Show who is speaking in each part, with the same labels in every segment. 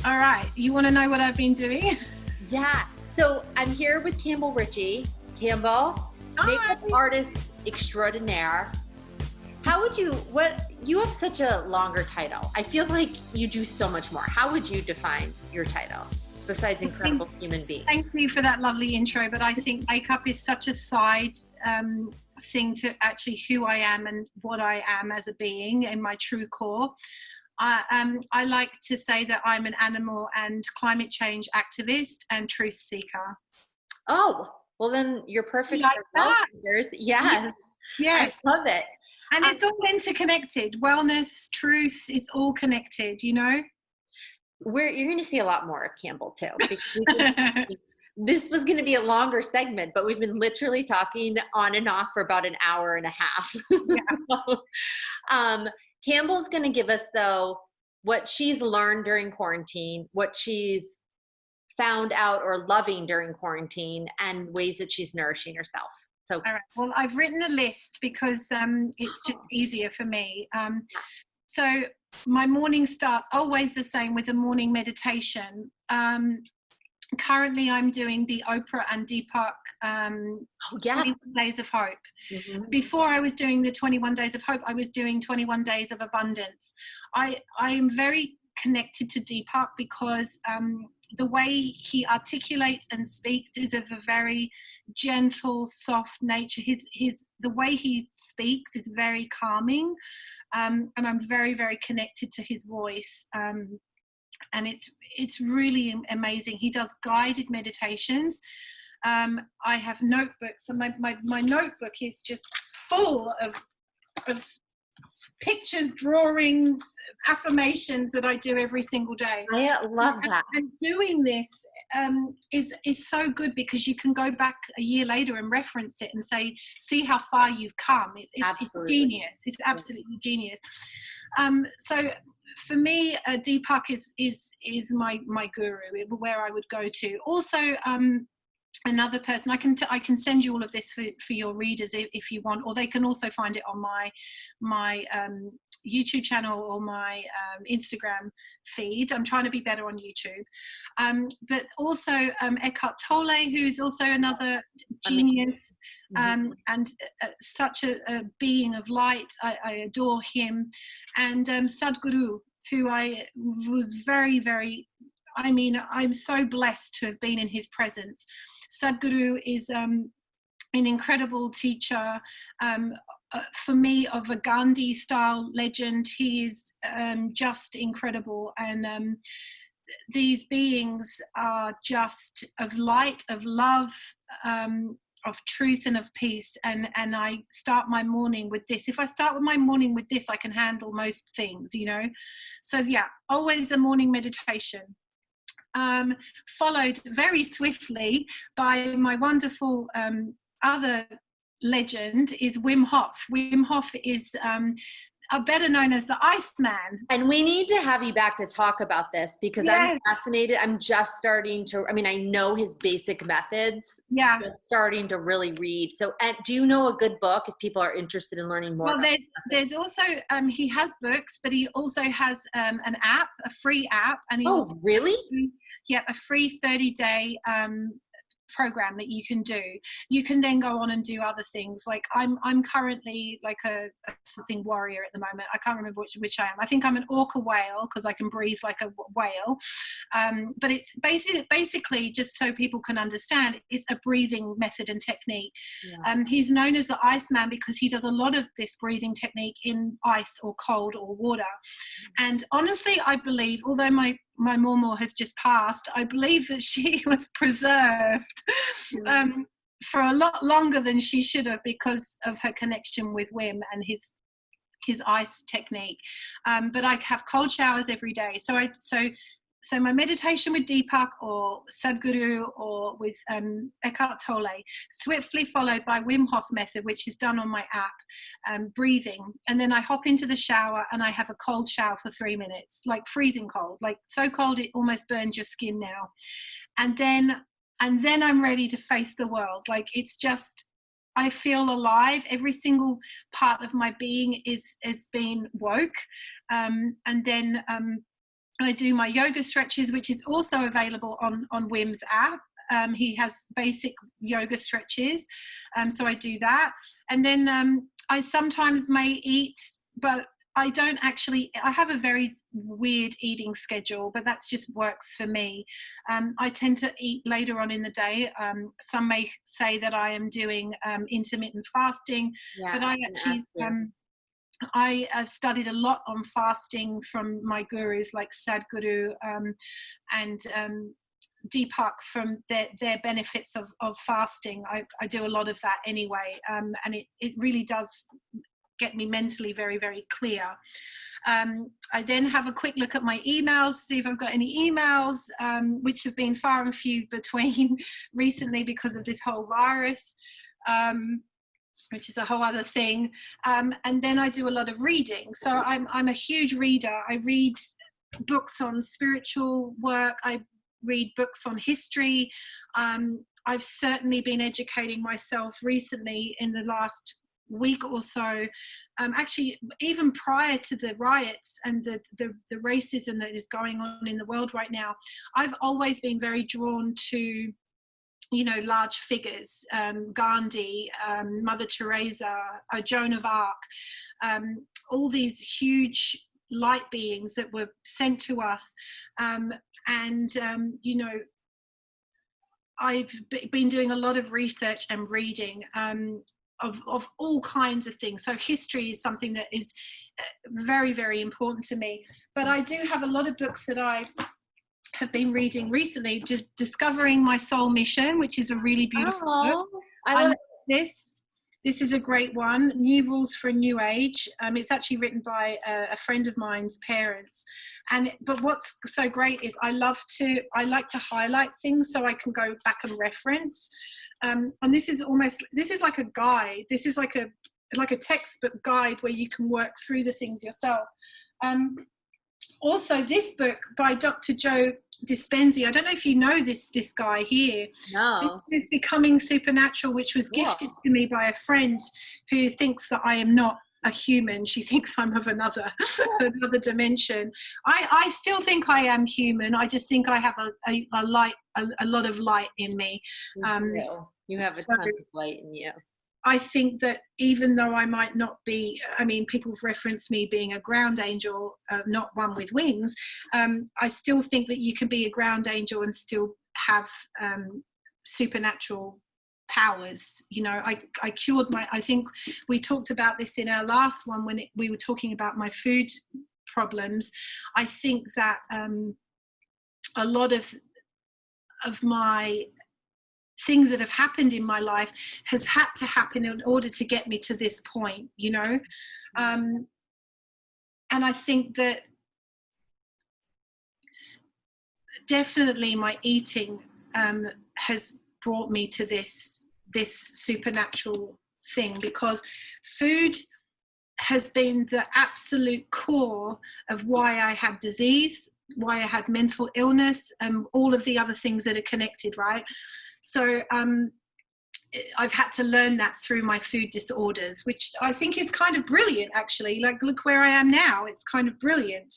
Speaker 1: All right. You want to know what I've been doing?
Speaker 2: Yeah. So I'm here with Campbell Ritchie. Campbell, makeup artist extraordinaire. You have such a longer title. I feel like you do so much more. How would you define your title besides incredible human being?
Speaker 1: Thank you for that lovely intro, but I think makeup is such a side thing to actually who I am and what I am as a being in my true core. I like to say that I'm an animal and climate change activist and truth seeker.
Speaker 2: Oh, well then you're perfect
Speaker 1: like
Speaker 2: for
Speaker 1: that.
Speaker 2: Yes.
Speaker 1: Yes.
Speaker 2: I love it.
Speaker 1: And it's all interconnected. Wellness, truth, it's all connected, you know?
Speaker 2: You're going to see a lot more of Campbell too. This was going to be a longer segment, but we've been literally talking on and off for about an hour and a half.
Speaker 1: Yeah.
Speaker 2: Campbell's going to give us, though, what she's learned during quarantine, what she's found out or loving during quarantine, and ways that she's nourishing herself. So,
Speaker 1: all right. Well, I've written a list because it's just easier for me. So my morning starts always the same with a morning meditation. Currently, I'm doing the Oprah and Deepak 21 Days of Hope. Mm-hmm. Before I was doing the 21 Days of Hope, I was doing 21 Days of Abundance. I am very connected to Deepak because the way he articulates and speaks is of a very gentle, soft nature. The way he speaks is very calming, and I'm very, very connected to his voice. And it's really amazing. He does guided meditations. I have notebooks, and my notebook is just full of pictures, drawings, affirmations that I do every single day.
Speaker 2: I love that.
Speaker 1: And doing this is so good because you can go back a year later and reference it and say, see how far you've come. It's genius. It's absolutely genius. So for me, Deepak is my guru, where I would go to. Also, another person, I can send you all of this for your readers if you want, or they can also find it on my YouTube channel or my Instagram feed. I'm trying to be better on YouTube. But also Eckhart Tolle, who is also another genius, and such a being of light. I adore him. And Sadhguru, who I was very, very, I'm so blessed to have been in his presence. Sadhguru is an incredible teacher, for me, of a Gandhi-style legend. He is just incredible. And these beings are just of light, of love, of truth and of peace. And I start my morning with this. If I start with my morning with this, I can handle most things, you know. So yeah, always the morning meditation. Followed very swiftly by my wonderful other legend is Wim Hof. Wim Hof is better known as the Iceman.
Speaker 2: And we need to have you back to talk about this because I'm fascinated. I'm just starting to, I know his basic methods.
Speaker 1: Yeah.
Speaker 2: Just starting to really read. So, and do you know a good book if people are interested in learning more?
Speaker 1: Well, there's also, he has books, but he also has an app, a free app. And he also
Speaker 2: really?
Speaker 1: A free 30-day program that you can do. You can then go on and do other things. Like I'm currently like a something warrior at the moment. I can't remember which I am. I think I'm an orca whale because I can breathe like a whale. But it's basically, just so people can understand, it's a breathing method and technique. Yeah. He's known as the Iceman because he does a lot of this breathing technique in ice or cold or water. And honestly, I believe, although my Mormor has just passed, I believe that she was preserved for a lot longer than she should have because of her connection with Wim and his ice technique. But I have cold showers every day. So my meditation with Deepak or Sadhguru or with Eckhart Tolle, swiftly followed by Wim Hof method, which is done on my app, breathing. And then I hop into the shower and I have a cold shower for 3 minutes, like freezing cold, like so cold it almost burns your skin now. And then I'm ready to face the world. Like it's just, I feel alive. Every single part of my being is being woke. And then I do my yoga stretches, which is also available on Wim's app. He has basic yoga stretches, so I do that. And then I sometimes may eat, but I don't actually. I have a very weird eating schedule, but that just works for me. I tend to eat later on in the day. Some may say that I am doing intermittent fasting, but I actually I have studied a lot on fasting from my gurus like Sadhguru and Deepak, from their benefits of fasting. I do a lot of that anyway, and it really does get me mentally very, very clear. I then have a quick look at my emails, see if I've got any emails, which have been far and few between recently because of this whole virus. Which is a whole other thing. And then I do a lot of reading. So I'm a huge reader. I read books on spiritual work. I read books on history. I've certainly been educating myself recently in the last week or so. Actually, even prior to the riots and the racism that is going on in the world right now, I've always been very drawn to large figures, Gandhi, Mother Teresa, Joan of Arc, all these huge light beings that were sent to us. I've been doing a lot of research and reading of all kinds of things. So history is something that is very, very important to me. But I do have a lot of books that I have been reading recently, just Discovering My Soul Mission, which is a really beautiful book. I love this. This is a great one. New Rules for a New Age. It's actually written by a friend of mine's parents. But what's so great is I like to highlight things so I can go back and reference. And this is like a guide. This is like a textbook guide where you can work through the things yourself. Also, this book by Dr. Joe Dispenza, I don't know if you know this guy here.
Speaker 2: No.
Speaker 1: This is Becoming Supernatural, which was gifted to me by a friend who thinks that I am not a human. She thinks I'm of another dimension. I still think I am human. I just think I have a lot of light in me.
Speaker 2: You have a ton of light in you.
Speaker 1: I think that even though I might not be, people have referenced me being a ground angel, not one with wings. I still think that you can be a ground angel and still have supernatural powers. I cured I think we talked about this in our last one when we were talking about my food problems. I think that a lot of my things that have happened in my life has had to happen in order to get me to this point, and I think that definitely my eating has brought me to this supernatural thing, because food has been the absolute core of why I had disease, why I had mental illness, and all of the other things that are connected, right? So I've had to learn that through my food disorders, which I think is kind of brilliant, actually. Like, look where I am now. It's kind of brilliant.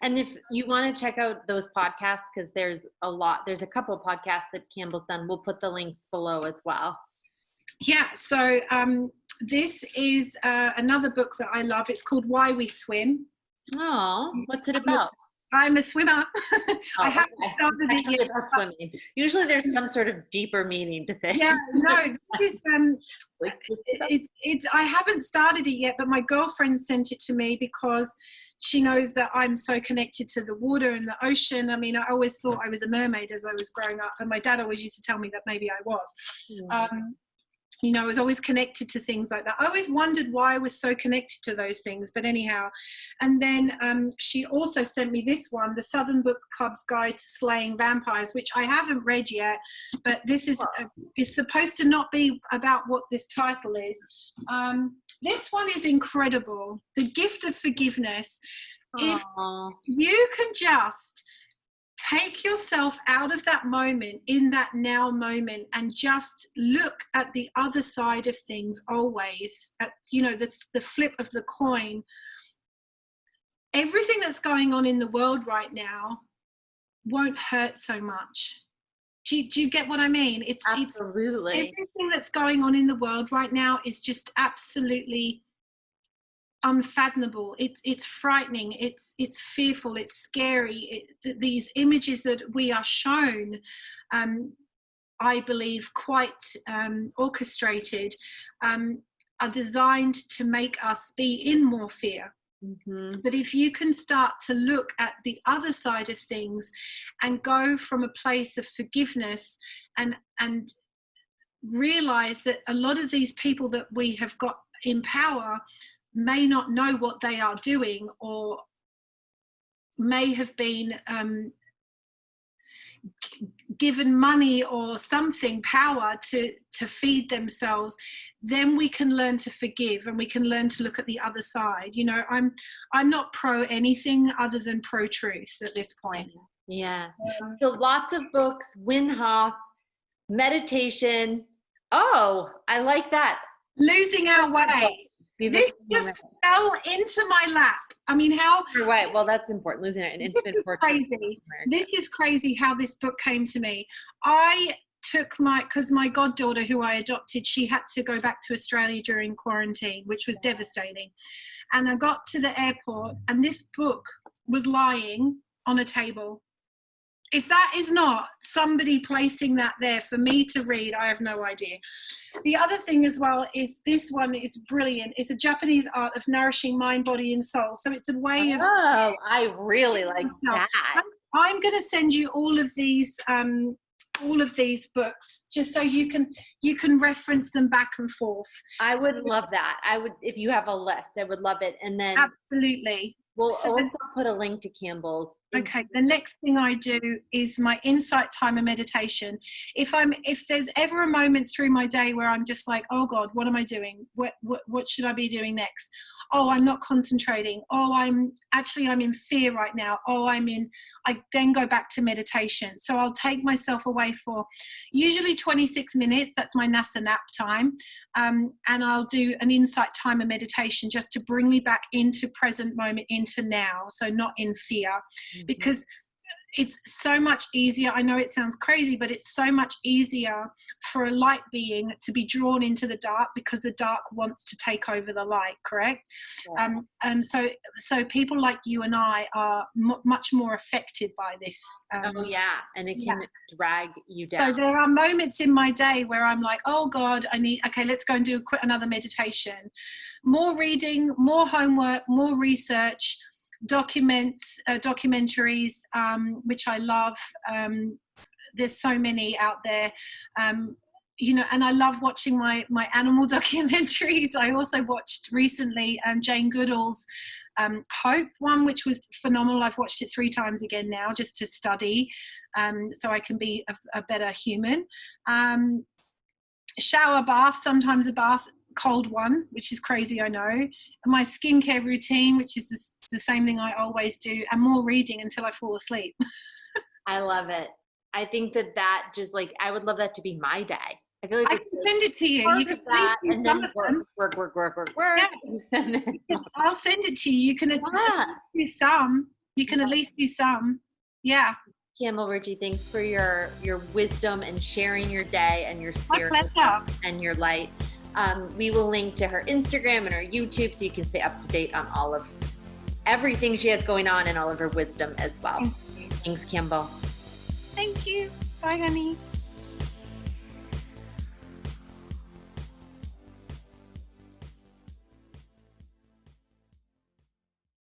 Speaker 2: And if you want to check out those podcasts, because there's a couple of podcasts that Campbell's done, we'll put the links below as well. Yeah, so
Speaker 1: this is another book that I love. It's called Why We Swim.
Speaker 2: Oh, what's it about?
Speaker 1: I'm a swimmer. I haven't started it yet.
Speaker 2: About swimming. Usually there's some sort of deeper meaning to things.
Speaker 1: Yeah, no, this is, I haven't started it yet, but my girlfriend sent it to me because she knows that I'm so connected to the water and the ocean. I always thought I was a mermaid as I was growing up, and my dad always used to tell me that maybe I was. Yeah. I was always connected to things like that. I always wondered why I was so connected to those things, but anyhow. And then she also sent me this one, The Southern Book Club's Guide to Slaying Vampires, which I haven't read yet, but this is supposed to not be about what this title is. This one is incredible. The Gift of Forgiveness. If you can just take yourself out of that moment, in that now moment, and just look at the other side of things always, at, the flip of the coin. everything that's going on in the world right now won't hurt so much. Do you get what I mean?
Speaker 2: Absolutely.
Speaker 1: Everything that's going on in the world right now is just absolutely unfathomable. It's frightening. It's fearful. It's scary. These images that we are shown, I believe, quite orchestrated, are designed to make us be in more fear.
Speaker 2: Mm-hmm.
Speaker 1: But if you can start to look at the other side of things and go from a place of forgiveness and realize that a lot of these people that we have got in power may not know what they are doing, or may have been given money or something, power to feed themselves, then we can learn to forgive, and we can learn to look at the other side. You know, I'm not pro anything other than pro truth at this point.
Speaker 2: Yeah. So lots of books, Wim Hof, meditation. Oh, I like that.
Speaker 1: Losing Our Way. This just fell into my lap. I mean, how?
Speaker 2: Right. Well, that's important. Losing it.
Speaker 1: This is crazy. This is crazy how this book came to me. I took because my goddaughter, who I adopted, she had to go back to Australia during quarantine, which was devastating. And I got to the airport, and this book was lying on a table. If that is not somebody placing that there for me to read, I have no idea. The other thing as well is this one is brilliant. It's a Japanese art of nourishing mind, body, and soul. So it's a way of...
Speaker 2: Oh, I really like that.
Speaker 1: I'm going to send you all of these books just so you can reference them back and forth.
Speaker 2: I would love that. I would, if you have a list, I would love it. And then
Speaker 1: absolutely.
Speaker 2: We'll also put a link to Campbell's.
Speaker 1: Okay, the next thing I do is my insight time and meditation. If there's ever a moment through my day where I'm just like, oh God, what am I doing? What should I be doing next? Oh, I'm not concentrating. Oh, I'm in fear right now. Oh, I then go back to meditation. So I'll take myself away for usually 26 minutes. That's my NASA nap time. And I'll do an insight time and meditation just to bring me back into present moment, into now. So not in fear. Mm-hmm. Because it's so much easier. I know it sounds crazy, but it's so much easier for a light being to be drawn into the dark because the dark wants to take over the light, correct? Yeah. So people like you and I are much more affected by this.
Speaker 2: Oh yeah, and it can drag you down.
Speaker 1: So there are moments in my day where I'm like, oh God, let's go and do another meditation. More reading, more homework, more research, documentaries, which I love. There's so many out there, and I love watching my animal documentaries. I also watched recently Jane Goodall's Hope one, which was phenomenal. I've watched it 3 times again now just to study, so I can be a better human. Shower, bath, sometimes a bath, cold one, which is crazy, I know. My skincare routine, which is the same thing I always do, and more reading until I fall asleep.
Speaker 2: I love it. I think that just I would love that to be my day. I feel like
Speaker 1: I can send it to you. You can please do some of them.
Speaker 2: Work.
Speaker 1: Yeah. I'll send it to you. You can at least do some. You can at least do some. Yeah.
Speaker 2: Campbell Ritchie, thanks for your wisdom and sharing your day and your spirit and your light. We will link to her Instagram and her YouTube so you can stay up to date on all of everything she has going on and all of her wisdom as well. Thanks, Campbell.
Speaker 1: Thank you. Bye, honey.